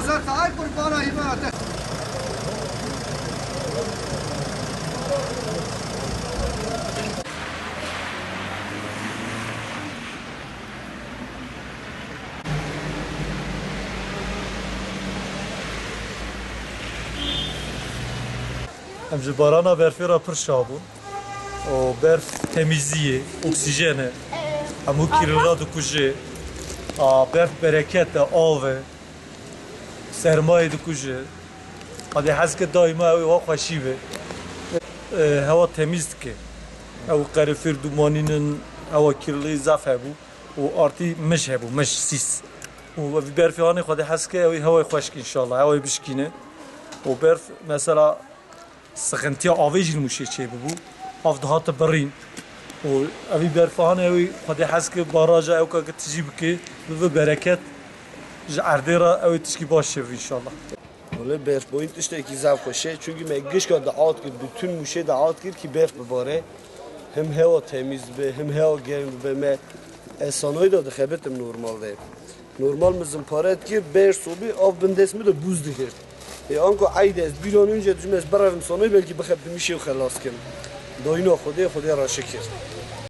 زرت ای قربان ایمان Em ji barana berfê re pir şabûn û berf temizliyê, oksijene, hemû kirêra dikuje, berf bereket e, av e, sermayê dikuje. Xwedê hez kir daîma ew ê wa xweşî be. Hewa temiz dike. Ew qerefêr dumanînin, hewa kirlî zaf hebû û artî mij hebû, mij sîs. û vî berfê anê xwedê hez ke ew ê hewayê xweşk înşallah, hewayê bişkîne. û berf mesela sıkıntıya avê jî mûşê çêbibû, av dihate birîn û evî berfan ew xwedê hez kir baraja ew ka tijî bike bibe bereket ji erdê re ew ê tişkî baş şev înşallah. Valla berf boyun tiştekî zav xweşe çünkü me gişka daat kir bütün mûşê daat kir ki berf bibare hem heva temiz be hem heva germ be me esanoyê da dixebitim normalde. Normal mizin paret kir ber sobî av bindesmi de buz dikir. Anko aydes bir an önce düşmez bararım sonu belki bixeb mişe xelas kim. Doyna Xwedê ra şekir.